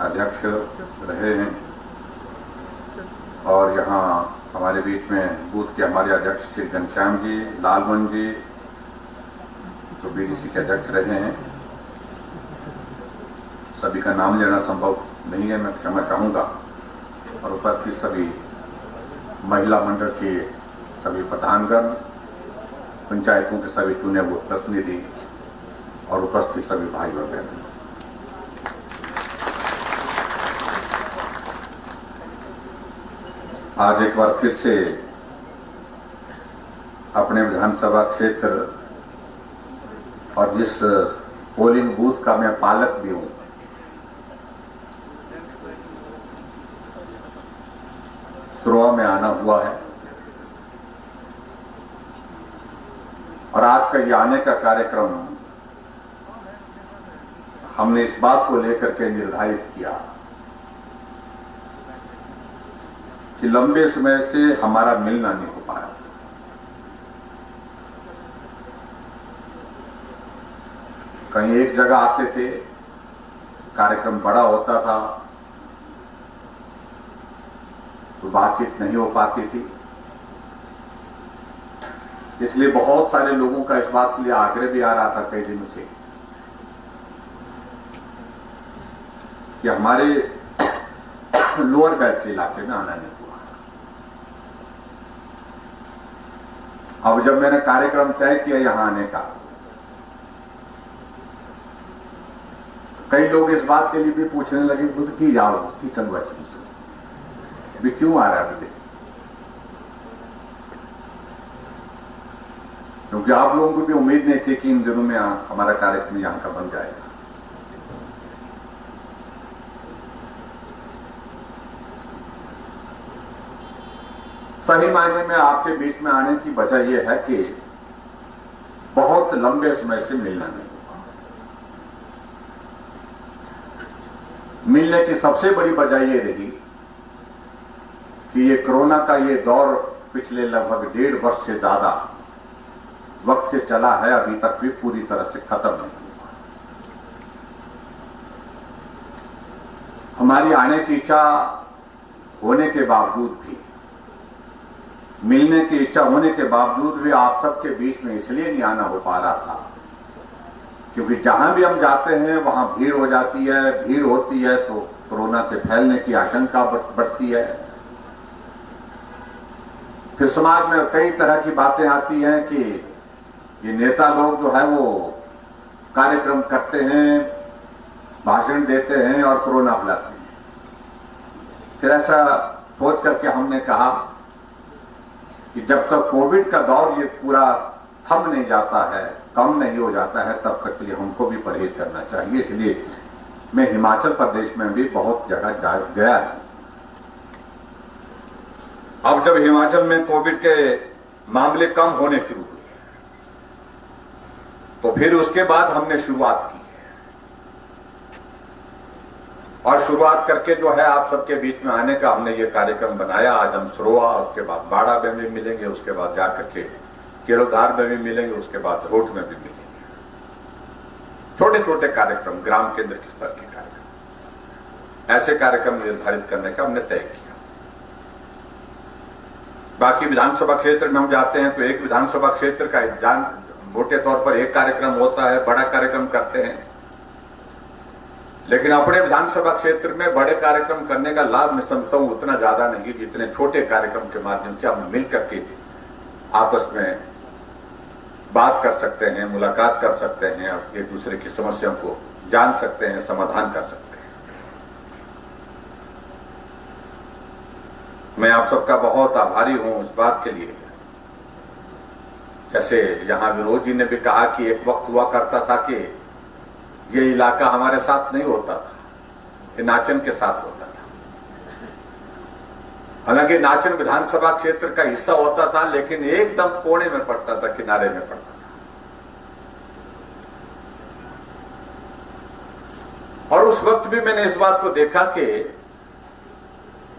अध्यक्ष रहे हैं और यहाँ हमारे बीच में बूथ के हमारे अध्यक्ष श्री घनश्याम जी, लालमन जी जो बीडीसी के अध्यक्ष रहे हैं। सभी का नाम लेना संभव नहीं है, मैं क्षमा चाहूँगा। और उपस्थित सभी महिला मंडल के सभी प्रधानगण, पंचायतों के सभी चुने हुए प्रतिनिधि और उपस्थित सभी भाई और बहन, आज एक बार फिर से अपने विधानसभा क्षेत्र और जिस पोलिंग बूथ का मैं पालक भी हूं, सुरवा में आना हुआ है। और आज का ये आने का कार्यक्रम हमने इस बात को लेकर के निर्धारित किया कि लंबे समय से हमारा मिलना नहीं हो पा रहा था। कहीं एक जगह आते थे, कार्यक्रम बड़ा होता था तो बातचीत नहीं हो पाती थी। इसलिए बहुत सारे लोगों का इस बात के लिए आग्रह भी आ रहा था कई दिनों से कि हमारे लोअर बेल्ट के इलाके में आना नहीं हुआ। अब जब मैंने कार्यक्रम तय किया यहां आने का, तो कई लोग इस बात के लिए भी पूछने लगे खुद की जाओ की चलवा भी क्यों आ रहा है मुझे, क्योंकि आप लोगों को भी उम्मीद नहीं थी कि इन दिनों में हमारा कार्यक्रम यहां का बन जाएगा। सही मायने में आपके बीच में आने की वजह यह है कि बहुत लंबे समय से मिलना नहीं हुआ। मिलने की सबसे बड़ी वजह यह रही कि ये कोरोना का ये दौर पिछले लगभग 1.5 वर्ष से ज्यादा वक्त से चला है, अभी तक भी पूरी तरह से खत्म नहीं हुआ। हमारी आने की इच्छा होने के बावजूद भी, मिलने की इच्छा होने के बावजूद भी आप सबके बीच में इसलिए नहीं आना हो पा रहा था क्योंकि जहां भी हम जाते हैं वहां भीड़ हो जाती है। भीड़ होती है तो कोरोना के फैलने की आशंका बढ़ती है। फिर समाज में कई तरह की बातें आती हैं कि ये नेता लोग जो है वो कार्यक्रम करते हैं, भाषण देते हैं और कोरोना फैलाते हैं। फिर ऐसा सोच करके हमने कहा कि जब तक कोविड का दौर ये पूरा थम नहीं जाता है, कम नहीं हो जाता है, तब तक के लिए हमको भी परहेज करना चाहिए। इसलिए मैं हिमाचल प्रदेश में भी बहुत जगह गया नहीं। अब जब हिमाचल में कोविड के मामले कम होने शुरू हुए तो फिर उसके बाद हमने शुरुआत की और शुरुआत करके जो है आप सबके बीच में आने का हमने ये कार्यक्रम बनाया। आज हम सुरवा, उसके बाद बाड़ा में भी मिलेंगे, उसके बाद जाकर के केलोधार में भी मिलेंगे, उसके बाद रोड में भी मिलेंगे। छोटे छोटे कार्यक्रम, ग्राम केंद्र के स्तर के कार्यक्रम, ऐसे कार्यक्रम निर्धारित करने का हमने तय किया। बाकी विधानसभा क्षेत्र में हम जाते हैं तो एक विधानसभा क्षेत्र का मोटे तौर पर एक कार्यक्रम होता है, बड़ा कार्यक्रम करते हैं। लेकिन अपने विधानसभा क्षेत्र में बड़े कार्यक्रम करने का लाभ मैं समझता हूं उतना ज्यादा नहीं जितने छोटे कार्यक्रम के माध्यम से हम मिल करके आपस में बात कर सकते हैं, मुलाकात कर सकते हैं, एक दूसरे की समस्याओं को जान सकते हैं, समाधान कर सकते हैं। मैं आप सबका बहुत आभारी हूं इस बात के लिए। जैसे यहां विनोद जी ने भी कहा कि एक वक्त हुआ करता था कि ये इलाका हमारे साथ नहीं होता था, ये नाचन के साथ होता था। हालांकि नाचन विधानसभा क्षेत्र का हिस्सा होता था लेकिन एकदम कोने में पड़ता था, किनारे में पड़ता था। और उस वक्त भी मैंने इस बात को देखा कि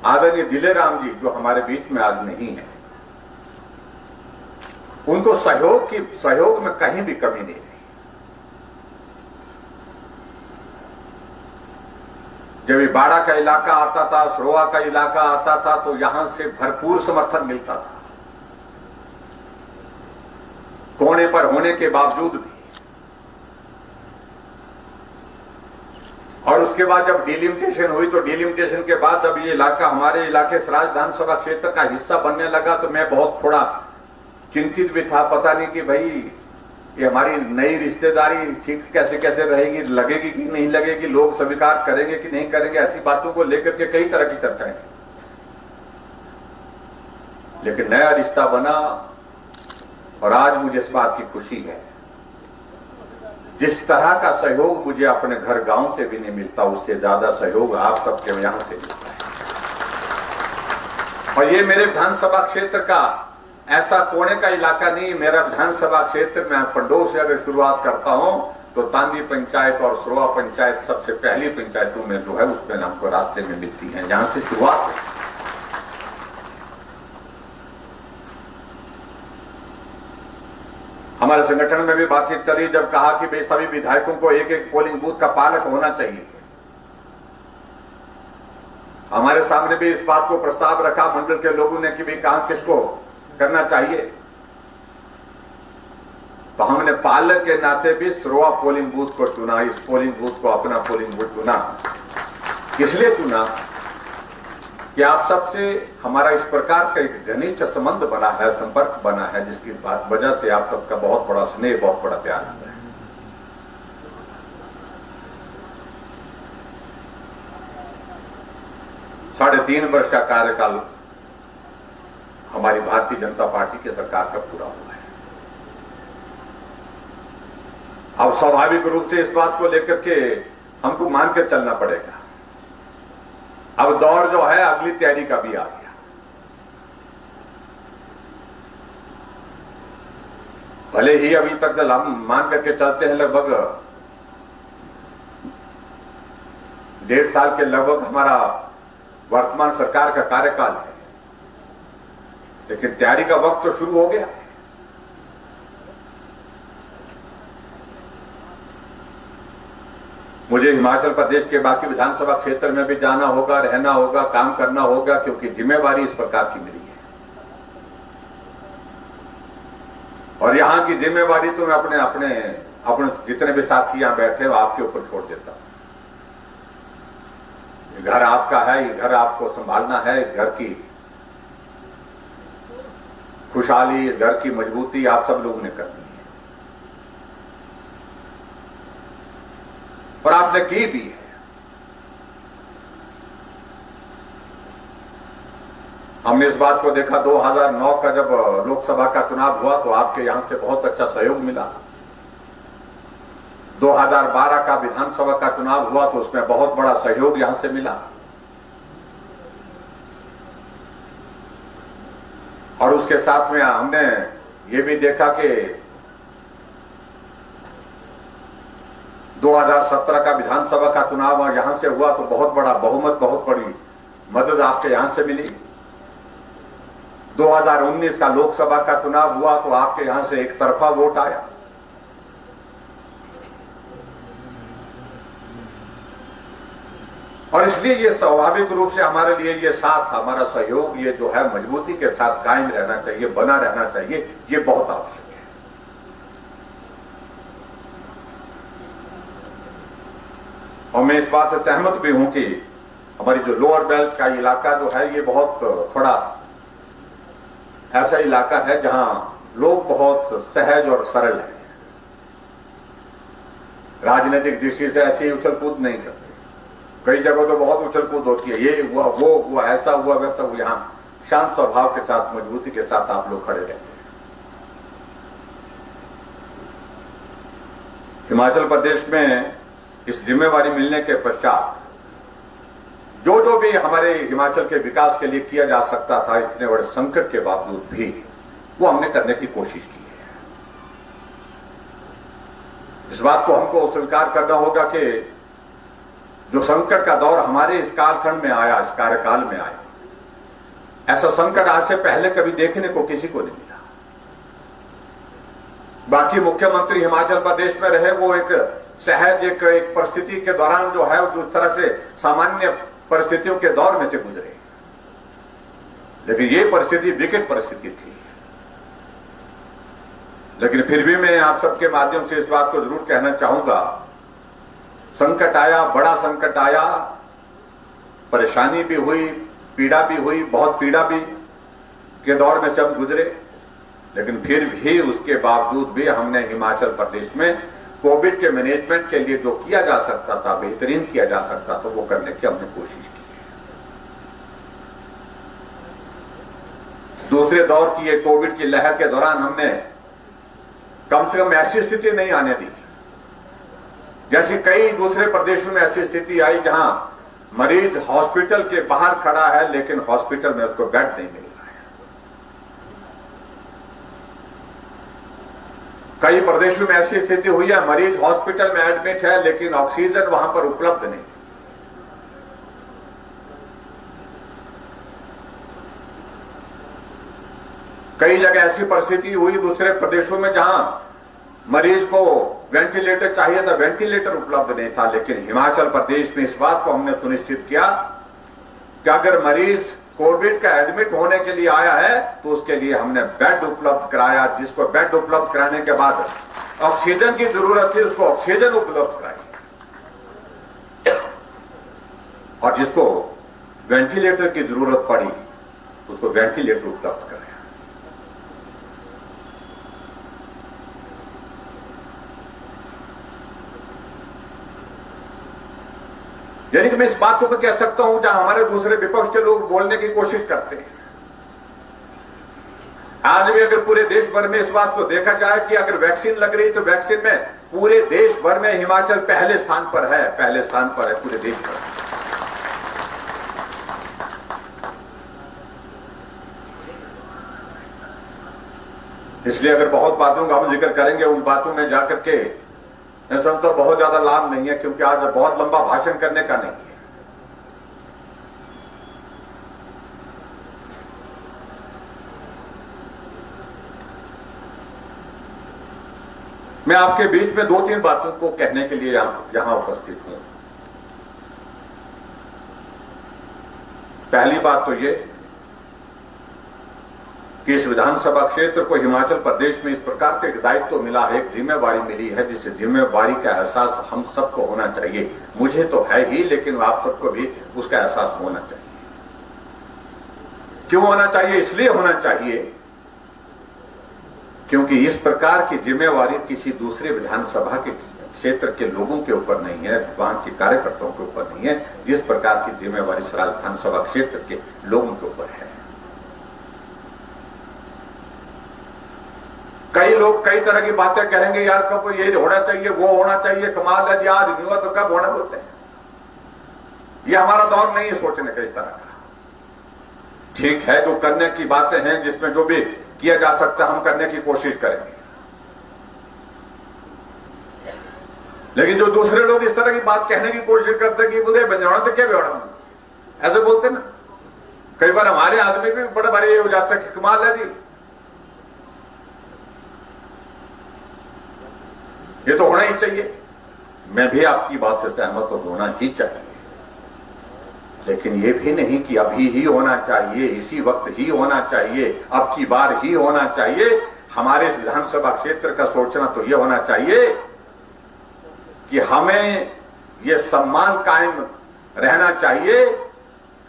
आदरणीय दिलेराम जी जो हमारे बीच में आज नहीं है, उनको सहयोग में कहीं भी कमी नहीं रही। जब ये बाड़ा का इलाका आता था, सरोवा का इलाका आता था, तो यहां से भरपूर समर्थन मिलता था, कोने पर होने के बावजूद भी। और उसके बाद जब डिलिमिटेशन हुई, तो डिलिमिटेशन के बाद जब ये इलाका हमारे इलाके सराज विधानसभा क्षेत्र का हिस्सा बनने लगा, तो मैं बहुत थोड़ा चिंतित भी था। पता नहीं कि भाई ये हमारी नई रिश्तेदारी ठीक कैसे कैसे रहेगी, लगेगी कि नहीं लगेगी, लोग स्वीकार करेंगे कि नहीं करेंगे, ऐसी बातों को लेकर के कई तरह की चर्चाएं थी। लेकिन नया रिश्ता बना और आज मुझे इस बात की खुशी है, जिस तरह का सहयोग मुझे अपने घर गांव से भी नहीं मिलता, उससे ज्यादा सहयोग आप सबके यहां से मिलता है। और ये मेरे विधानसभा क्षेत्र का ऐसा कोने का इलाका नहीं, मेरा विधानसभा क्षेत्र में पंडोह से अगर शुरुआत करता हूं तो तांदी पंचायत और सरोवा पंचायत सबसे पहली पंचायतों में जो है उसमें हमको रास्ते में मिलती है, जहां से शुरुआत है। हमारे संगठन में भी बातचीत चली, जब कहा कि भाई सभी विधायकों को एक एक पोलिंग बूथ का पालक होना चाहिए। हमारे सामने भी इस बात को प्रस्ताव रखा मंडल के लोगों ने कि भाई कहां किसको करना चाहिए, तो हमने पालक के नाते भी सरोवा पोलिंग बूथ को चुना, इस पोलिंग बूथ को अपना पोलिंग बूथ चुना। इसलिए चुना कि आप सबसे हमारा इस प्रकार का एक घनिष्ठ संबंध बना है, संपर्क बना है, जिसकी वजह से आप सबका बहुत बड़ा स्नेह, बहुत बड़ा प्यार आता है। साढ़े 3 वर्ष का कार्यकाल हमारी भारतीय जनता पार्टी की सरकार का पूरा हुआ है। अब स्वाभाविक रूप से इस बात को लेकर के हमको मान के चलना पड़ेगा। अब दौर जो है अगली तैयारी का भी आ गया। भले ही अभी तक जब हम मान करके चलते हैं लगभग 1.5 साल के लगभग हमारा वर्तमान सरकार का कार्यकाल है, लेकिन तैयारी का वक्त तो शुरू हो गया। मुझे हिमाचल प्रदेश के बाकी विधानसभा क्षेत्र में भी जाना होगा, रहना होगा, काम करना होगा, क्योंकि जिम्मेवारी इस प्रकार की मिली है। और यहां की जिम्मेवारी तो मैं अपने जितने भी साथी यहां बैठे हो आपके ऊपर छोड़ देता हूं। ये घर आपका है, ये घर आपको संभालना है, इस घर की खुशहाली, इस घर की मजबूती आप सब लोगों ने करनी है, और आपने की भी है। हमने इस बात को देखा 2009 का जब लोकसभा का चुनाव हुआ तो आपके यहां से बहुत अच्छा सहयोग मिला। 2012 का विधानसभा का चुनाव हुआ तो उसमें बहुत बड़ा सहयोग यहां से मिला। और उसके साथ में हमने ये भी देखा कि 2017 का विधानसभा का चुनाव यहां से हुआ तो बहुत बड़ा बहुमत, बहुत बड़ी मदद आपके यहां से मिली। 2019 का लोकसभा का चुनाव हुआ तो आपके यहां से एक तरफा वोट आया। और इसलिए ये स्वाभाविक रूप से हमारे लिए ये साथ, हमारा सहयोग ये जो है मजबूती के साथ कायम रहना चाहिए, बना रहना चाहिए, ये बहुत आवश्यक है। और मैं इस बात से सहमत भी हूं कि हमारी जो लोअर बेल्ट का इलाका जो है ये बहुत थोड़ा ऐसा इलाका है जहां लोग बहुत सहज और सरल हैं, राजनीतिक दृष्टि से ऐसी उछल कूद नहीं करते। कई जगह तो बहुत उछल कूद होती है, ये हुआ, वो हुआ, ऐसा हुआ, वैसा हुआ। यहां शांत स्वभाव के साथ, मजबूती के साथ आप लोग खड़े रहते हैं। हिमाचल प्रदेश में इस जिम्मेवारी मिलने के पश्चात जो भी हमारे हिमाचल के विकास के लिए किया जा सकता था, इतने बड़े संकट के बावजूद भी वो हमने करने की कोशिश की है। इस बात को हमको स्वीकार करना होगा कि जो संकट का दौर हमारे इस कालखंड में आया, इस कार्यकाल में आया, ऐसा संकट आज से पहले कभी देखने को किसी को नहीं मिला। बाकी मुख्यमंत्री हिमाचल प्रदेश में रहे, वो एक सहज एक परिस्थिति के दौरान जो है जो तरह से सामान्य परिस्थितियों के दौर में से गुजरे, लेकिन ये परिस्थिति विकट परिस्थिति थी। लेकिन फिर भी मैं आप सबके माध्यम से इस बात को जरूर कहना चाहूंगा, संकट आया, बड़ा संकट आया, परेशानी भी हुई, पीड़ा भी हुई, बहुत पीड़ा भी के दौर में से हम गुजरे, लेकिन फिर भी उसके बावजूद भी हमने हिमाचल प्रदेश में कोविड के मैनेजमेंट के लिए जो किया जा सकता था, बेहतरीन किया जा सकता था, वो करने की हमने कोशिश की है। दूसरे दौर की ये कोविड की लहर के दौरान हमने कम से कम ऐसी स्थिति नहीं आने दी, जैसी कई दूसरे प्रदेशों में ऐसी स्थिति आई जहां मरीज हॉस्पिटल के बाहर खड़ा है लेकिन हॉस्पिटल में उसको बेड नहीं मिल रहा है। कई प्रदेशों में ऐसी स्थिति हुई है, मरीज हॉस्पिटल में एडमिट है लेकिन ऑक्सीजन वहां पर उपलब्ध नहीं। कई जगह ऐसी परिस्थिति हुई दूसरे प्रदेशों में जहां मरीज को वेंटिलेटर चाहिए था, वेंटिलेटर उपलब्ध नहीं था, लेकिन हिमाचल प्रदेश में इस बात को हमने सुनिश्चित किया कि अगर मरीज कोविड का एडमिट होने के लिए आया है तो उसके लिए हमने बेड उपलब्ध कराया। जिसको बेड उपलब्ध कराने के बाद ऑक्सीजन की जरूरत थी उसको ऑक्सीजन उपलब्ध कराई, और जिसको वेंटिलेटर की जरूरत पड़ी उसको वेंटिलेटर उपलब्ध कराया। यानी कि मैं इस बात को कह सकता हूं जहां हमारे दूसरे विपक्ष के लोग बोलने की कोशिश करते हैं, आज भी अगर पूरे देश भर में इस बात को देखा जाए कि अगर वैक्सीन लग रही तो वैक्सीन में पूरे देश भर में हिमाचल पहले स्थान पर है, पहले स्थान पर है पूरे देश भर। इसलिए अगर बहुत बातों का हम जिक्र करेंगे, उन बातों में जाकर के सब तो बहुत ज्यादा लाभ नहीं है, क्योंकि आज बहुत लंबा भाषण करने का नहीं है। मैं आपके बीच में 2-3 बातों को कहने के लिए यहां उपस्थित हूं। पहली बात तो ये कि इस विधानसभा क्षेत्र को हिमाचल प्रदेश में इस प्रकार के दायित्व मिला है, एक जिम्मेवारी मिली है, जिस जिम्मेवारी का एहसास हम सबको होना चाहिए। मुझे तो है ही, लेकिन आप सबको भी उसका एहसास होना चाहिए। क्यों होना चाहिए? इसलिए होना चाहिए क्योंकि इस प्रकार की जिम्मेवारी किसी दूसरे विधानसभा के क्षेत्र के लोगों के ऊपर नहीं है, वहां के कार्यकर्ताओं के ऊपर नहीं है, जिस प्रकार की जिम्मेवारी सराय विधानसभा क्षेत्र के लोगों के ऊपर है। कई लोग कई तरह की बातें करेंगे, यार कब ये होना चाहिए, वो होना चाहिए, कमाल है जी, आज नहीं हुआ तो कब होना, बोलते हैं। ये हमारा दौर नहीं है सोचने का इस तरह का। ठीक है, जो करने की बातें हैं, जिसमें जो भी किया जा सकता है हम करने की कोशिश करेंगे, लेकिन जो दूसरे लोग इस तरह की बात कहने की कोशिश करते हैं कि मुझे बंजाना तो क्या बेड़ा, ऐसे बोलते ना। कई बार हमारे आदमी भी बड़े भारी हो जाता है कि कमाल है जी, ये तो होना ही चाहिए। मैं भी आपकी बात से सहमत तो होना ही चाहिए, लेकिन ये भी नहीं कि अभी ही होना चाहिए, इसी वक्त ही होना चाहिए, अब की बार ही होना चाहिए। हमारे इस विधानसभा क्षेत्र का सोचना तो ये होना चाहिए कि हमें ये सम्मान कायम रहना चाहिए।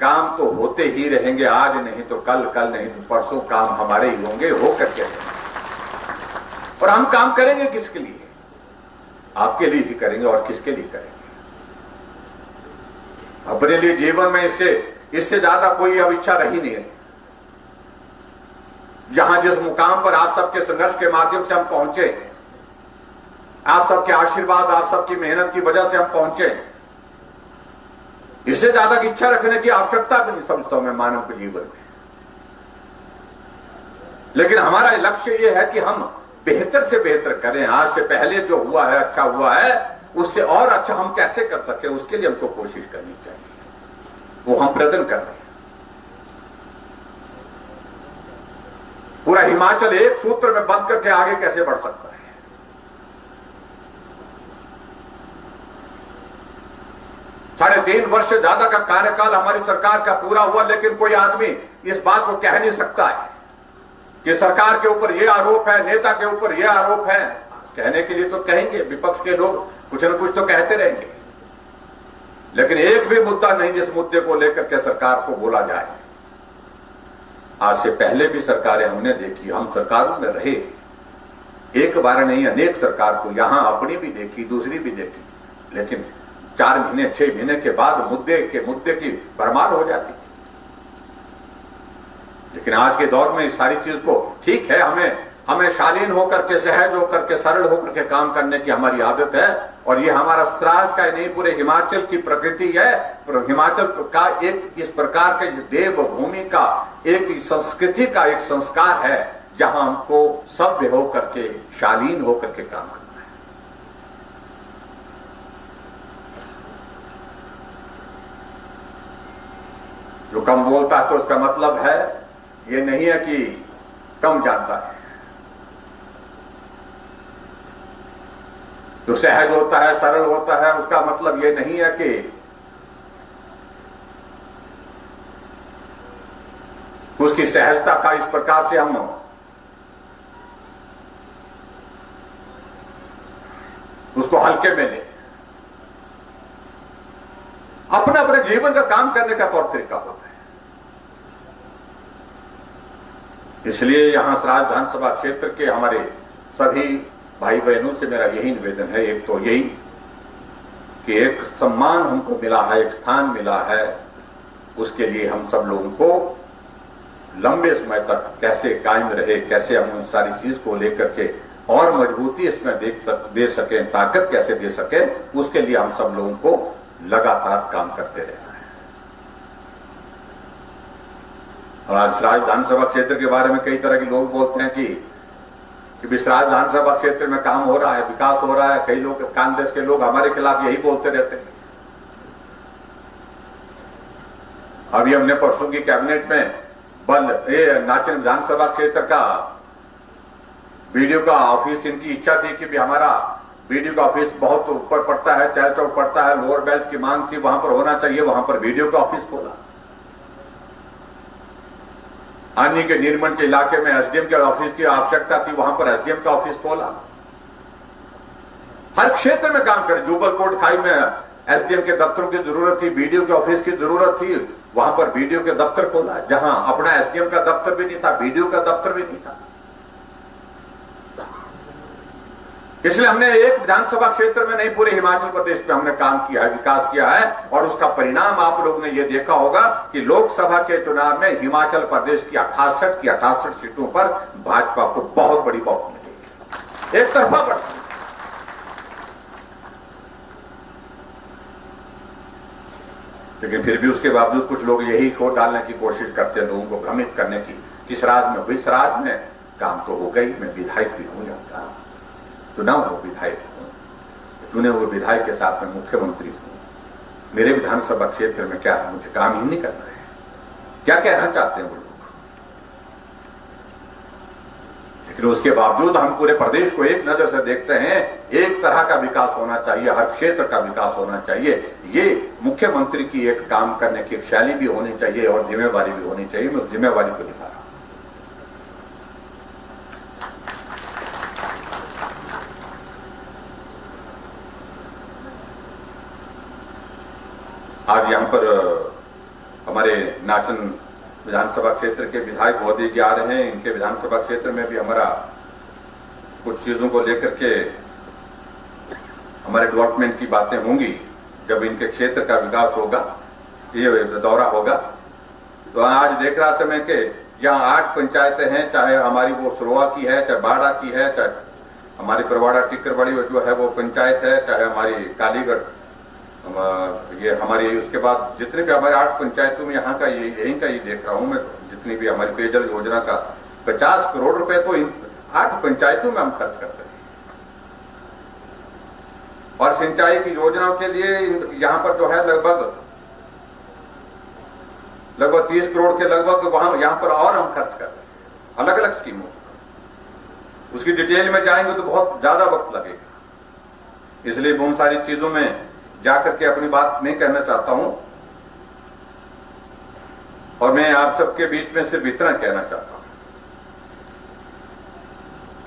काम तो होते ही रहेंगे, आज नहीं तो कल, कल नहीं तो परसों काम हमारे ही होंगे, हो करके रहेंगे। और हम काम करेंगे किसके लिए? आपके लिए ही करेंगे, और किसके लिए करेंगे? अपने लिए। जीवन में इससे ज्यादा कोई अब इच्छा रही नहीं है। जहां जिस मुकाम पर आप सबके संघर्ष के माध्यम से हम पहुंचे, आप सबके आशीर्वाद, आप सबकी मेहनत की वजह से हम पहुंचे, इससे ज्यादा की इच्छा रखने की आवश्यकता भी नहीं समझता हूं मैं मानव के जीवन में। लेकिन हमारा लक्ष्य यह है कि हम बेहतर से बेहतर करें। आज से पहले जो हुआ है, अच्छा हुआ है, उससे और अच्छा हम कैसे कर सके, उसके लिए हमको कोशिश करनी चाहिए। वो हम प्रयत्न कर रहे हैं। पूरा हिमाचल एक सूत्र में बंध करके आगे कैसे बढ़ सकता है, 3 वर्ष से ज्यादा का कार्यकाल हमारी सरकार का पूरा हुआ, लेकिन कोई आदमी इस बात को कह नहीं सकता है कि सरकार के ऊपर यह आरोप है, नेता के ऊपर यह आरोप है। कहने के लिए तो कहेंगे, विपक्ष के लोग कुछ न कुछ तो कहते रहेंगे, लेकिन एक भी मुद्दा नहीं जिस मुद्दे को लेकर के सरकार को बोला जाए। आज से पहले भी सरकारें हमने देखी, हम सरकारों में रहे, एक बार नहीं अनेक सरकार को, यहां अपनी भी देखी, दूसरी भी देखी, लेकिन 4 महीने 6 महीने के बाद मुद्दे की भरमार हो जाती थी। लेकिन आज के दौर में इस सारी चीज को, ठीक है, हमें शालीन होकर के, सहज होकर के, सरल होकर के काम करने की हमारी आदत है, और ये हमारा राज्य का नहीं पूरे हिमाचल की प्रकृति है। हिमाचल का एक इस प्रकार के देवभूमि का एक संस्कृति का एक संस्कार है, जहां हमको सभ्य होकर के, शालीन होकर के काम करना है। जो कम बोलता है तो उसका मतलब है ये नहीं है कि कम जानता है। जो सहज होता है, सरल होता है, उसका मतलब ये नहीं है कि उसकी सहजता का इस प्रकार से हम उसको हल्के में ले। अपने अपने जीवन का काम करने का तौर तरीका होता है। इसलिए यहां सराज विधानसभा क्षेत्र के हमारे सभी भाई बहनों से मेरा यही निवेदन है, एक तो यही कि एक सम्मान हमको मिला है, एक स्थान मिला है, उसके लिए हम सब लोगों को लंबे समय तक कैसे कायम रहे, कैसे हम उन सारी चीज को लेकर के और मजबूती इसमें दे सकें, ताकत कैसे दे सकें, उसके लिए हम सब लोगों को लगातार काम करते रहना है। और आज सराज विधानसभा क्षेत्र के बारे में कई तरह के लोग बोलते हैं कि विसराज विधानसभा क्षेत्र में काम हो रहा है, विकास हो रहा है। कई लोग, कांग्रेस के लोग हमारे खिलाफ यही बोलते रहते हैं। अभी हमने परसों की कैबिनेट में नाचन विधानसभा क्षेत्र का बीडीओ का ऑफिस, इनकी इच्छा थी कि भी हमारा बीडीओ का ऑफिस बहुत ऊपर पड़ता है, चैल चौक पड़ता है, लोअर बेल्ट की मांग थी, वहां पर होना चाहिए, वहां पर बीडीओ का ऑफिस खोला। आनी के निर्माण के इलाके में एसडीएम के ऑफिस की आवश्यकता थी, वहां पर एसडीएम का ऑफिस खोला। हर क्षेत्र में काम करे। जुबल कोट खाई में एसडीएम के दफ्तरों की जरूरत थी, बीडीओ के ऑफिस की जरूरत थी, वहां पर बीडीओ के दफ्तर खोला। जहां अपना एसडीएम का दफ्तर भी नहीं था, बीडीओ का दफ्तर भी नहीं था। इसलिए हमने एक विधानसभा क्षेत्र में नहीं, पूरे हिमाचल प्रदेश में हमने काम किया है, विकास किया है, और उसका परिणाम आप लोग ने यह देखा होगा कि लोकसभा के चुनाव में हिमाचल प्रदेश की 68 सीटों पर भाजपा को बहुत बड़ी बहुमत मिली, एक तरफा बढ़ा। लेकिन फिर भी उसके बावजूद कुछ लोग यही छोड़ डालने की कोशिश करते हैं, लोगों को भ्रमित करने की, किस राज में काम तो हो गई, मैं विधायक भी हूं, जाता चुनाव हो विधायक हूं, चुने हुए विधायक के साथ में मुख्यमंत्री हूं, मेरे विधानसभा क्षेत्र में क्या मुझे काम ही नहीं करना है? क्या कहना चाहते हैं वो लोग? लेकिन उसके बावजूद हम पूरे प्रदेश को एक नजर से देखते हैं, एक तरह का विकास होना चाहिए, हर क्षेत्र का विकास होना चाहिए। ये मुख्यमंत्री की एक काम करने की शैली भी होनी चाहिए और जिम्मेवारी भी होनी चाहिए। मैं उस जिम्मेवारी को निभा रहा हूं। आज यहां पर हमारे नाचन विधानसभा क्षेत्र के विधायक महोदय जी आ रहे हैं। इनके विधानसभा क्षेत्र में भी हमारा कुछ चीजों को लेकर के हमारे डेवलपमेंट की बातें होंगी। जब इनके क्षेत्र का विकास होगा, ये दौरा होगा, तो आज देख रहा था मैं कि यहाँ 8 पंचायतें हैं, चाहे हमारी वो सरोवा की है, चाहे बाड़ा की है, चाहे हमारी परवाड़ा टिक्करबड़ी जो है वो पंचायत है, चाहे हमारी कालीगढ़, ये हमारी, उसके बाद जितने भी हमारे 8 पंचायतों में यहाँ का यहीं का देख रहा हूं मैं, जितनी भी हमारी पेयजल योजना का 50 करोड़ रुपए तो इन 8 पंचायतों में हम खर्च करते हैं। और सिंचाई की योजनाओं के लिए यहाँ पर जो है लगभग 30 करोड़ के लगभग वहां यहाँ पर और हम खर्च कर रहे हैं, अलग अलग स्कीमों। उसकी डिटेल में जाएंगे तो बहुत ज्यादा वक्त लगेगा। इसलिए उन सारी चीजों में जाकर के अपनी बात नहीं कहना चाहता हूं, और मैं आप सबके बीच में सिर्फ इतना कहना चाहता हूं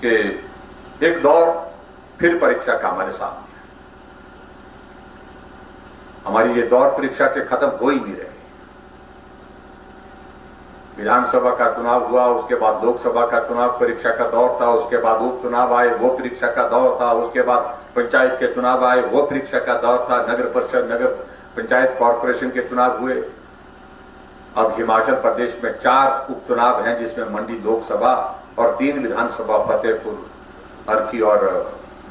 कि एक दौर फिर परीक्षा का हमारे सामने है। हमारी ये दौर परीक्षा के खत्म हो ही नहीं रहे। विधानसभा का चुनाव हुआ, उसके बाद लोकसभा का चुनाव परीक्षा का दौर था, उसके बाद उपचुनाव आए, वो परीक्षा का दौर था, उसके बाद पंचायत के चुनाव आए, वो परीक्षा का दौर था, नगर परिषद, नगर पंचायत, कॉर्पोरेशन के चुनाव हुए। अब हिमाचल प्रदेश में 4 उपचुनाव हैं, जिसमें मंडी लोकसभा और 3 विधानसभा, फतेहपुर, अर्की और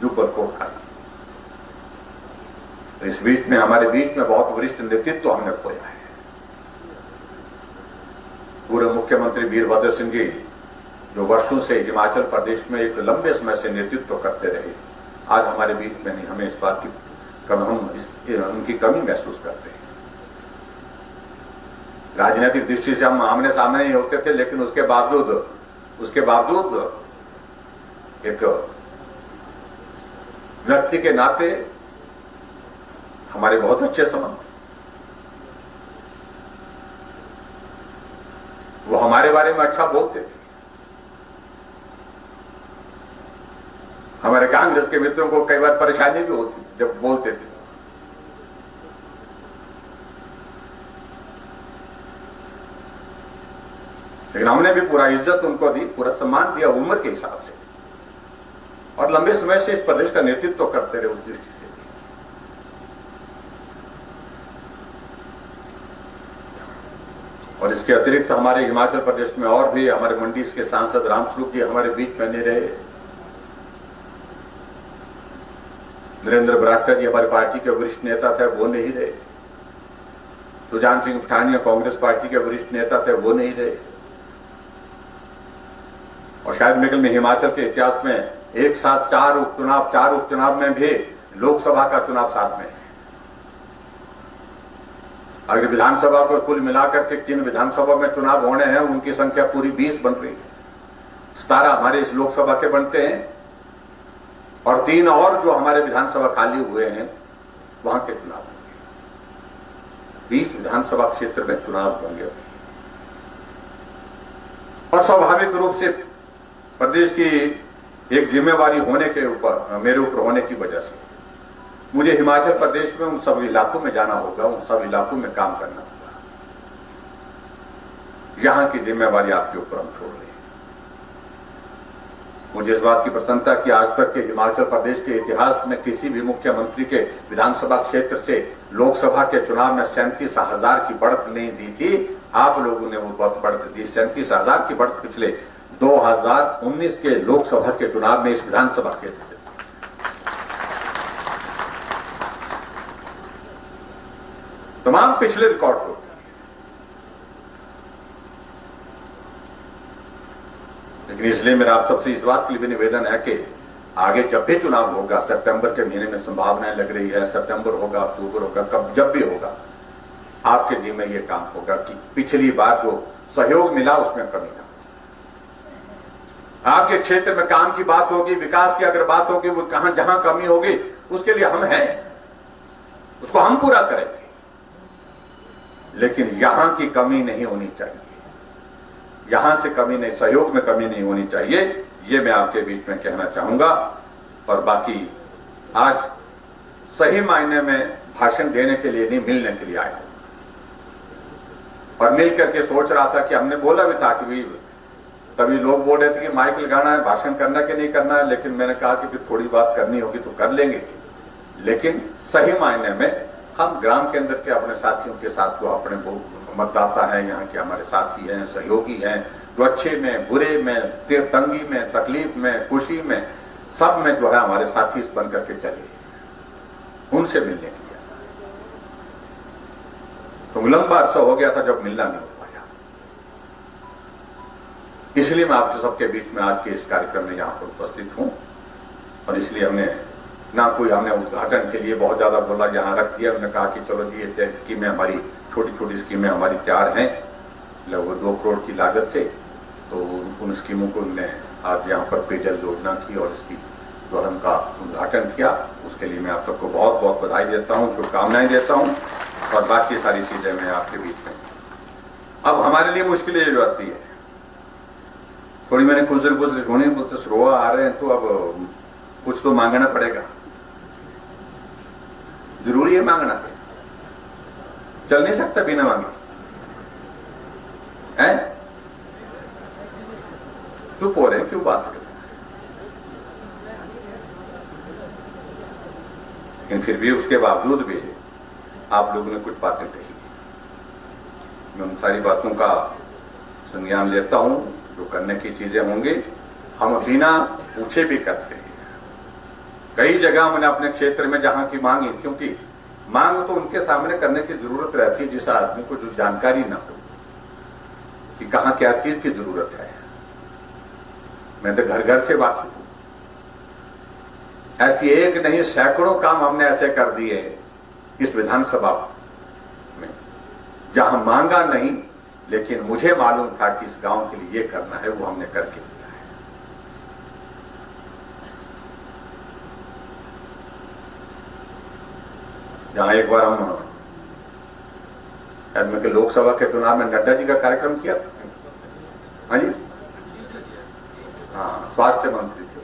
ऊपरकोट खाई। इस बीच में हमारे बीच में बहुत वरिष्ठ नेतृत्व हमने खोया है। पूर्व मुख्यमंत्री वीरभद्र सिंह जी, जो वर्षों से हिमाचल प्रदेश में एक लंबे समय से नेतृत्व करते रहे, आज हमारे बीच में नहीं। हमें इस बात की उनकी कमी महसूस करते हैं। राजनीतिक दृष्टि से हम आमने सामने ही होते थे, लेकिन उसके बावजूद एक व्यक्ति के नाते हमारे बहुत अच्छे संबंध। वो हमारे बारे में अच्छा बोलते थे। हमारे कांग्रेस के मित्रों को कई बार परेशानी भी होती थी जब बोलते थे। लेकिन हमने भी पूरा इज्जत उनको दी, पूरा सम्मान दिया उम्र के हिसाब से, और लंबे समय से इस प्रदेश का नेतृत्व करते रहे। उस दृष्टि से और इसके अतिरिक्त हमारे हिमाचल प्रदेश में और भी हमारे मंडी के सांसद रामस्वरूप जी हमारे बीच में नहीं रहे। नरेंद्र बरागटा जी हमारी पार्टी के वरिष्ठ नेता थे, वो नहीं रहे। सुजान सिंह पठानिया कांग्रेस पार्टी के वरिष्ठ नेता थे, वो नहीं रहे। और शायद में हिमाचल के इतिहास में एक साथ 4 उपचुनाव में भी लोकसभा का चुनाव साथ में है। अगर विधानसभा को कुल मिलाकर के 3 विधानसभा में चुनाव होने हैं, उनकी संख्या पूरी 20 बन रही है। 17 हमारे इस लोकसभा के बनते हैं, और 3 और जो हमारे विधानसभा खाली हुए हैं वहां के चुनाव होंगे। 20 विधानसभा क्षेत्र में चुनाव होंगे। और स्वाभाविक रूप से प्रदेश की एक जिम्मेवारी होने के ऊपर, मेरे ऊपर होने की वजह से मुझे हिमाचल प्रदेश में उन सब इलाकों में जाना होगा, उन सब इलाकों में काम करना होगा। यहां की जिम्मेवारी आपके ऊपर हम छोड़ रहे हैं। मुझे इस बात की प्रसन्नता कि आज तक के हिमाचल प्रदेश के इतिहास में किसी भी मुख्यमंत्री के विधानसभा क्षेत्र से लोकसभा के चुनाव में 37,000 की बढ़त नहीं दी थी। आप लोगों ने वो बहुत बढ़त दी। 37,000 की बढ़त पिछले 2019 के लोकसभा के चुनाव में इस विधानसभा क्षेत्र से। तमाम पिछले रिकॉर्ड को, लेकिन इसलिए मेरा आप सबसे इस बात के लिए भी निवेदन है कि आगे जब भी चुनाव होगा, सितंबर के महीने में संभावनाएं लग रही है, सितंबर होगा, अक्टूबर होगा, कब जब भी होगा, आपके जिम्मे ये काम होगा कि पिछली बार जो सहयोग मिला उसमें कमी ना। आपके क्षेत्र में काम की बात होगी, विकास की अगर बात होगी, वो कहां जहां कमी होगी उसके लिए हम हैं, उसको हम पूरा करेंगे। लेकिन यहां की कमी नहीं होनी चाहिए, यहां से कमी नहीं, सहयोग में कमी नहीं होनी चाहिए। ये मैं आपके बीच में कहना चाहूंगा। और बाकी आज सही मायने में भाषण देने के लिए नहीं, मिलने के लिए आया, और मिल करके सोच रहा था कि हमने बोला भी था कि तभी लोग बोल रहे थे कि माइक लगाना है, भाषण करना कि नहीं करना है, लेकिन मैंने कहा कि फिर थोड़ी बात करनी होगी तो कर लेंगे। लेकिन सही मायने में हम ग्राम के अंदर के अपने साथियों के साथ, जो अपने मतदाता हैं, यहाँ के हमारे साथी हैं, सहयोगी हैं, जो अच्छे में, बुरे में, तंगी में, तकलीफ में, खुशी में, सब में जो है हमारे साथी बन करके चले, उनसे मिलने के लिए। तो लंबा अरसा हो गया था जब मिलना नहीं हो पाया, इसलिए मैं आप सबके बीच में आज के इस कार्यक्रम में यहाँ पर उपस्थित हूँ। और इसलिए हमने उद्घाटन के लिए बहुत ज्यादा बोला, यहाँ रख दिया। हमने कहा कि चलो जी ये स्कीमें हमारी, छोटी छोटी स्कीमें हमारी तैयार हैं लगभग 2 करोड़ की लागत से। तो उन स्कीमों को हमने आज यहाँ पर पेयजल योजना की और इसकी दोहन का उद्घाटन किया। उसके लिए मैं आप सबको बहुत बहुत बधाई देता हूँ, शुभकामनाएं देता हूँ। और बाकी सारी चीजें मैं आपके बीच में, अब हमारे लिए मुश्किल ये आती है थोड़ी, मैंने गुजर सुने, बोलते सरोवा आ रहे हैं तो अब कुछ तो मांगना पड़ेगा, जरूरी है मांगना, चल नहीं सकता बिना मांगे हैं। चुप हो रहे हैं, क्यों बात करते हैं? लेकिन फिर भी उसके बावजूद भी आप लोगों ने कुछ बातें कही, मैं उन सारी बातों का संज्ञान लेता हूं। जो करने की चीजें होंगी हम बिना पूछे भी करते हैं। कई जगह हमने अपने क्षेत्र में जहां की मांगी, क्योंकि मांग तो उनके सामने करने की जरूरत रहती है जिस आदमी को जो जानकारी ना हो कि कहां क्या चीज की जरूरत है। मैं तो घर घर से वाकिफ हूं, ऐसी एक नहीं सैकड़ों काम हमने ऐसे कर दिए इस विधानसभा में जहां मांगा नहीं, लेकिन मुझे मालूम था कि इस गांव के लिए ये करना है, वो हमने करके दिया है। जहां एक बार हम के लोकसभा के चुनाव में नड्डा जी का कार्यक्रम किया था, हाँ जी, हाँ, स्वास्थ्य मंत्री थे,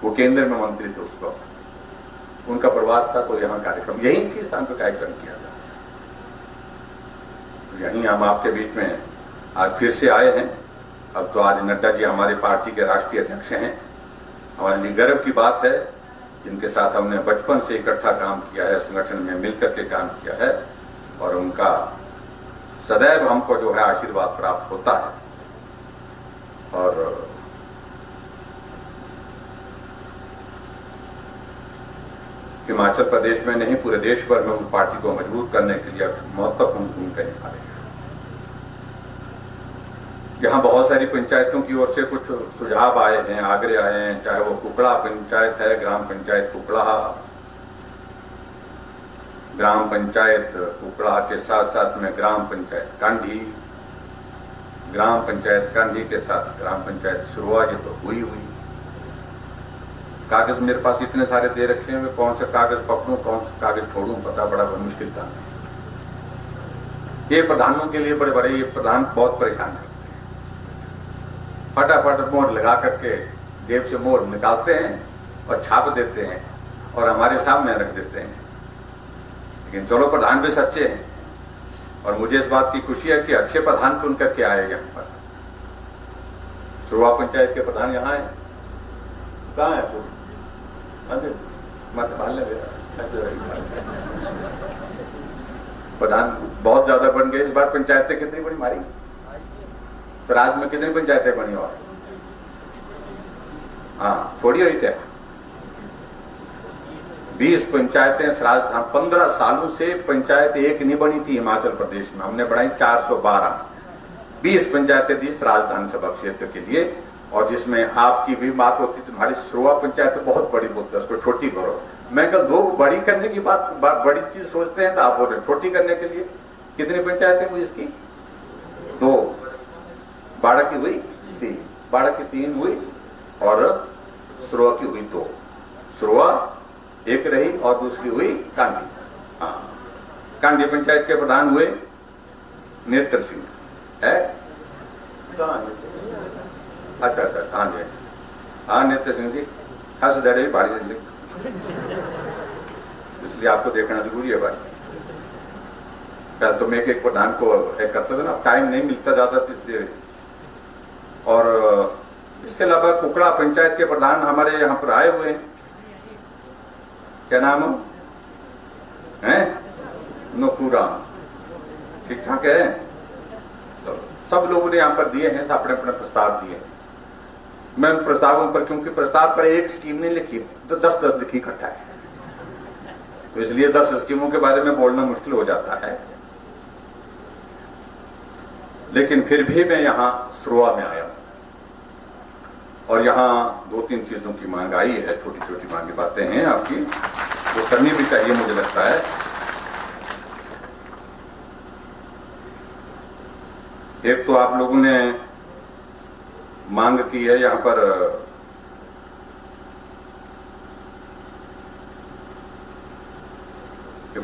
वो केंद्र में मंत्री थे उस वक्त, उनका प्रवास था, तो यहाँ कार्यक्रम यही इसी स्थान पर कार्यक्रम किया था। यहीं हम आपके बीच में आज फिर से आए हैं। अब तो आज नड्डा जी हमारी पार्टी के राष्ट्रीय अध्यक्ष हैं, हमारे लिए गर्व की बात है, जिनके साथ हमने बचपन से इकट्ठा काम किया है, संगठन में मिलकर के काम किया है, और उनका सदैव हमको जो है आशीर्वाद प्राप्त होता है। और हिमाचल प्रदेश में नहीं, पूरे देश भर में उन पार्टी को मजबूत करने के लिए महत्वपूर्ण भूमिका निभा रहे हैं। यहाँ बहुत सारी पंचायतों की ओर से कुछ सुझाव आए हैं, आग्रह आए हैं, चाहे वो कुकड़ा पंचायत है, ग्राम पंचायत कुकड़ा, ग्राम पंचायत कुकड़ा के साथ साथ में ग्राम पंचायत कांडी, ग्राम पंचायत कांडी के साथ ग्राम पंचायत सरोवा, ये तो हुई कागज मेरे पास इतने सारे दे रखे हैं, मैं कौन से कागज पकड़ूं, कौन से कागज छोड़ूं, पता बड़ा मुश्किल काम है। ये प्रधानों के लिए बड़े बड़े ये प्रधान बहुत परेशान करते हैं, फटाफट मोहर लगा करके जेब से मोहर निकालते हैं और छाप देते हैं और हमारे सामने रख देते हैं। लेकिन चलो, प्रधान भी सच्चे हैं, और मुझे इस बात की खुशी है कि अच्छे प्रधान चुन करके आए यहाँ पर। सरोवा पंचायत के प्रधान यहाँ है, कहाँ है पूरी प्रधान बहुत ज्यादा बन गए इस बार। पंचायतें कितनी बड़ी मारी, राज्य में कितनी पंचायतें बनी, और हाँ थोड़ी हुई थे 20 पंचायतें राजधान। 15 सालों से पंचायत एक नहीं बनी थी हिमाचल प्रदेश में, हमने बढ़ाई 412। 20 पंचायतें दी राजधानी सभा क्षेत्र के लिए, और जिसमें आपकी भी बात होती, तुम्हारी सरोवा पंचायत तो बहुत बड़ी बोलते हैं, उसको छोटी करो। मैं कल दो बड़ी करने की बात बड़ी चीज सोचते हैं, तो आप बोल रहे छोटी करने के लिए। कितनी पंचायतें हुई इसकी? 2। बाड़ा की हुई 3, बाड़ा की 3 हुई, और सरोवा की हुई 2। सरोवा एक रही और दूसरी हुई कांडी। हाँ, कांडी पंचायत के प्रधान हुए नेत्र सिंह है। अच्छा, हाँ जी, हाँ नेत्र सिंह जी, हंस दड़े भाड़ी, इसलिए आपको देखना जरूरी है भाई। पहले तो मैं एक प्रधान को एक करता था ना, टाइम नहीं मिलता ज्यादा, तो इसलिए। और इसके अलावा कुकड़ा पंचायत के प्रधान हमारे यहाँ पर आए हुए हैं, क्या नाम है? नोकूरा, ठीक ठाक है। तो सब लोगों ने यहाँ पर दिए हैं, अपने अपने प्रस्ताव दिए। मैं उन प्रस्तावों पर, क्योंकि प्रस्ताव पर एक स्कीम नहीं लिखी, तो 10-10 लिखी इकट्ठा है, तो इसलिए 10 स्कीमों के बारे में बोलना मुश्किल हो जाता है। लेकिन फिर भी मैं यहाँ सरोवा में आया हूं, और यहाँ 2-3 चीजों की मांग आई है, छोटी छोटी मांगी बातें हैं आपकी, वो करनी भी चाहिए मुझे लगता है। एक तो आप लोगों ने मांग की है यहाँ पर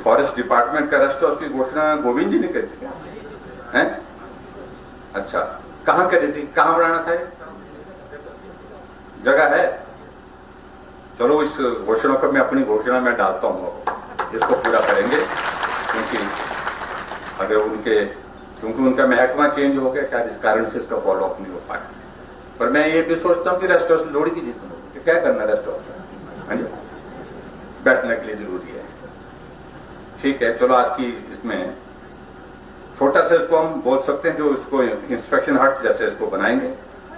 फॉरेस्ट डिपार्टमेंट का रेस्ट हाउस की घोषणा गोविंद जी ने करी थी हैं? अच्छा, कहां करी थी, कहां बनाना था, जगह है? चलो इस घोषणा को मैं अपनी घोषणा में डालता हूं, इसको पूरा करेंगे, क्योंकि अगर क्योंकि उनका महकमा चेंज हो गया, शायद इस कारण से इसका फॉलो अप नहीं हो पाया। पर मैं ये भी सोचता हूँ कि रेस्ट हाउस लोड़ी की जीत क्या करना, रेस्ट हाउस बैठने के लिए जरूरी है। ठीक है, चलो आज की इसमें छोटा सा इसको हम बोल सकते हैं, जो इसको इंस्पेक्शन हट जैसे इसको बनाएंगे,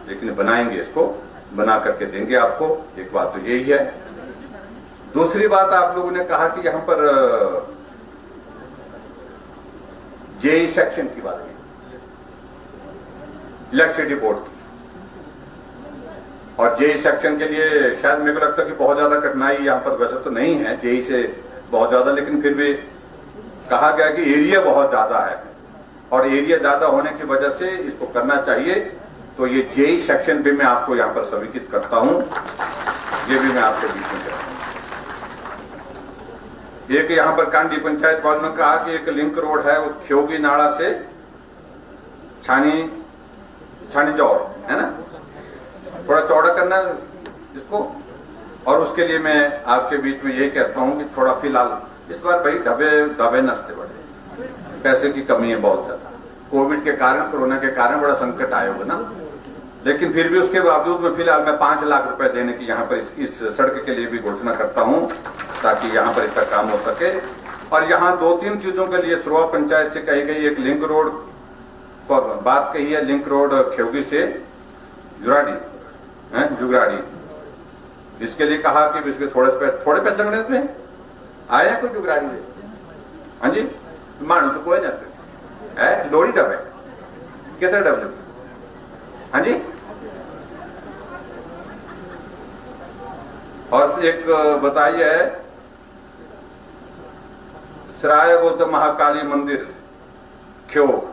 लेकिन बनाएंगे, इसको बना करके देंगे आपको। एक बात तो यही है। दूसरी बात, आप लोगों ने कहा कि यहां पर जेई सेक्शन की बात की, इलेक्ट्रिसिटी बोर्ड की, और जेई सेक्शन के लिए शायद मेरे को लगता है कि बहुत ज्यादा कठिनाई यहां पर वैसे तो नहीं है जेई से बहुत ज्यादा, लेकिन फिर भी कहा गया कि एरिया बहुत ज्यादा है, और एरिया ज्यादा होने की वजह से इसको करना चाहिए। तो ये जेई सेक्शन भी मैं आपको यहां पर स्वीकृत करता हूं, ये भी मैं आपके बीच में कहता हूं। एक यहां पर कांडी पंचायत वालों ने कहा कि एक लिंक रोड है, वो ख्योगी नाड़ा से छानी चौड़ है ना, थोड़ा चौड़ा करना इसको, और उसके लिए मैं आपके बीच में यही कहता हूं कि थोड़ा फिलहाल इस बार भाई ढबे नस्ते बढ़े, पैसे की कमी है बहुत ज्यादा, कोविड के कारण, कोरोना के कारण बड़ा संकट आया होगा ना, लेकिन फिर भी उसके बावजूद में फिलहाल मैं 5 लाख रुपए देने की यहाँ पर इस सड़क के लिए भी घोषणा करता हूँ, ताकि यहाँ पर इसका काम हो सके। और यहाँ 2-3 चीजों के लिए सुरवा पंचायत से कही गई, एक लिंक रोड को बात कही है, लिंक रोड ख्योगी से जुगराड़ी, इसके लिए कहा कि इसके थोड़े पैसे लगने पे आए हैं कोई जुगराड़ी में, हाँ जी, मानो तो कोई ना है, लोरी डब है, कितने डब, हाँ जी। और एक बताइए सराय बौद्ध महाकाली मंदिर ख्योग,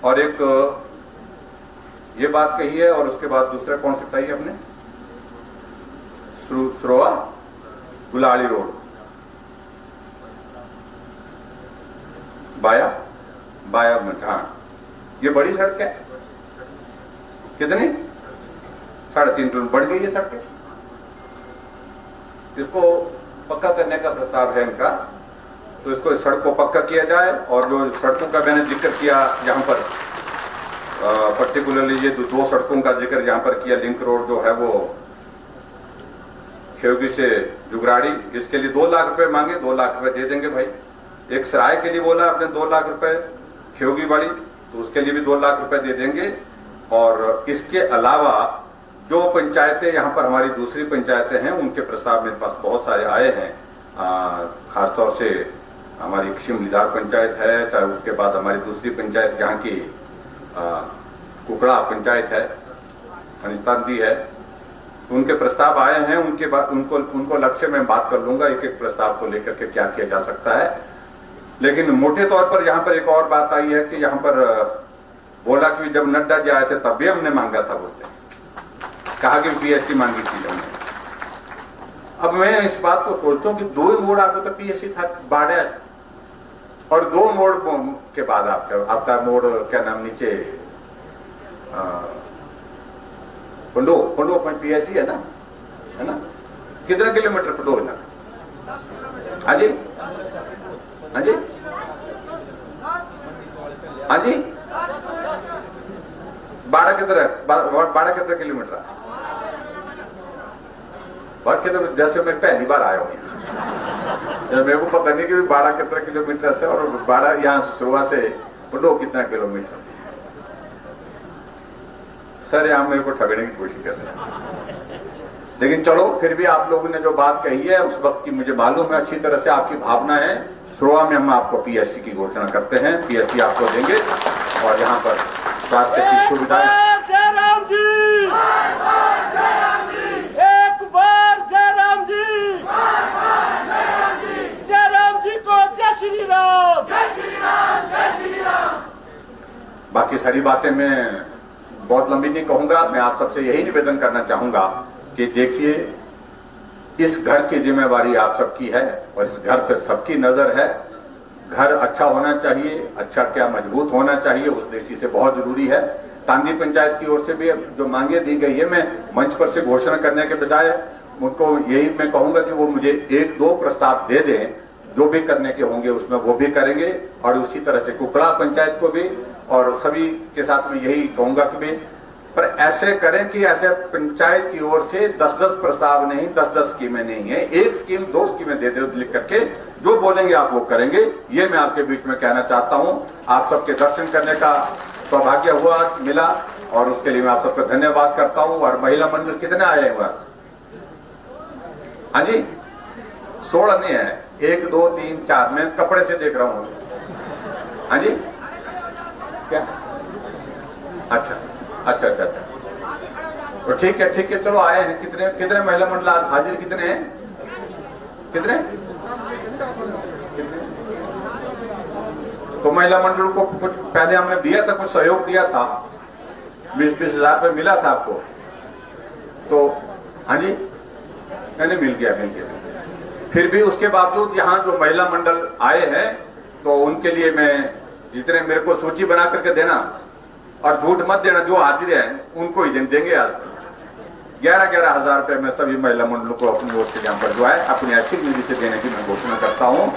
और एक ये बात कही है, और उसके बाद दूसरा कौन सी बताइए आपने, सुरवा गुलाड़ी रोड बाया हाँ, ये बड़ी सड़क है, कितनी 3.5 किलोमीटर बढ़ गई है सड़क, इसको पक्का करने का प्रस्ताव है इनका, तो इसको सड़क को पक्का किया जाए। और जो सड़कों का मैंने जिक्र किया यहाँ पर, पर्टिकुलरली ये 2 सड़कों का जिक्र यहाँ पर किया, लिंक रोड जो है वो ख्योगी से जुगराड़ी, इसके लिए 2 लाख रुपए मांगे, 2 लाख रुपए दे देंगे भाई। एक सराय के लिए बोला आपने 2 लाख रुपए, ख्योगी वाली, तो उसके लिए भी 2 लाख रुपए दे देंगे। और इसके अलावा जो पंचायतें यहाँ पर हमारी दूसरी पंचायतें हैं, उनके प्रस्ताव मेरे पास बहुत सारे आए हैं, खासतौर से हमारी शिमलीदार पंचायत है, चाहे उसके बाद हमारी दूसरी पंचायत जहाँ की कुकड़ा पंचायत है, अनितांदी है, उनके प्रस्ताव आए हैं। उनके बाद उनको लक्ष्य में बात कर लूंगा, एक प्रस्ताव को लेकर के क्या किया जा सकता है। लेकिन मोटे तौर पर यहाँ पर एक और बात आई है कि यहाँ पर बोला कि जब नड्डा जी आए थे तब भी हमने मांगा था, बोलते कहा कि पीएससी मांगी थी हमने। अब मैं इस बात को सोचता हूँ कि 2 मोड़ आगे तो पीएससी था बाढ़, और 2 मोड़ के बाद आपका मोड़ क्या नाम नीचे पंडो पीएससी है ना, कितना किलोमीटर पंडो है ना, हाँ जी हाँ जी हाँ जी, बाड़ा कितना किलोमीटर है, जैसे मैं पहली बार आया हूँ, मेरे को पता नहीं कि 12 कितना किलोमीटर से, और 12 यहाँ सुबह से पंडो कितना किलोमीटर। सर यहाँ मेरे को ठगने की कोशिश कर रहे हैं, लेकिन चलो फिर भी आप लोगों ने जो बात कही है उस वक्त की मुझे मालूम है अच्छी तरह से, आपकी भावना है। सुरवा में हम आपको पीएससी की घोषणा करते हैं, पीएससी आपको देंगे, और यहाँ पर स्वास्थ्य की सुविधाएं। जयराम जी, एक बार जयराम जी, जयराम जी को जय श्री राम, जय श्री राम, जय श्री राम। बाकी सारी बातें मैं बहुत लंबी नहीं कहूंगा, मैं आप सबसे यही निवेदन करना चाहूंगा कि देखिए इस घर की जिम्मेवारी आप सबकी है और इस घर पे सबकी नजर है। घर अच्छा होना चाहिए, अच्छा क्या मजबूत होना चाहिए, उस दृष्टि से बहुत जरूरी है। तांदी पंचायत की ओर से भी जो मांगे दी गई है, मैं मंच पर से घोषणा करने के बजाय उनको यही मैं कहूंगा कि वो मुझे 1-2 प्रस्ताव दे दें, जो भी करने के होंगे उसमें वो भी करेंगे। और उसी तरह से कुकड़ा पंचायत को भी और सभी के साथ में यही कहूंगा कि भी पर ऐसे करें कि ऐसे पंचायत की ओर से 10-10 प्रस्ताव नहीं, 10-10 स्कीमें नहीं है, 1 स्कीम 2 स्कीमें दे दो लिख करके, जो बोलेंगे आप वो करेंगे। ये मैं आपके बीच में कहना चाहता हूं। आप सबके दर्शन करने का सौभाग्य हुआ, मिला, और उसके लिए मैं आप सबका धन्यवाद करता हूं। और महिला मंडल कितने आए हैं बस? हाँ जी, 16 नहीं है, 1 2 3 4, मैं कपड़े से देख रहा हूं। हाँ जी, क्या? अच्छा अच्छा अच्छा अच्छा, तो ठीक है, चलो आए हैं। कितने महिला मंडल आज हाजिर कितने हैं? कितने? तो महिला मंडल को कुछ पहले हमने दिया था, कुछ सहयोग दिया था, 20-20 हजार रुपये मिला था आपको। तो हाँ जी, नहीं मिल गया। फिर भी उसके बावजूद यहाँ जो महिला मंडल आए हैं, तो उनके लिए मैं जितने मेरे को सूची बना करके देना, और झूठ मत देना, जो हाजिर हैं उनको ही देंगे। आज 11-11 हजार रुपये में सभी महिला मंडलों को अपनी ओर से यहाँ पर जो है अपनी ऐच्छिक निधि से देने की मैं घोषणा करता हूँ।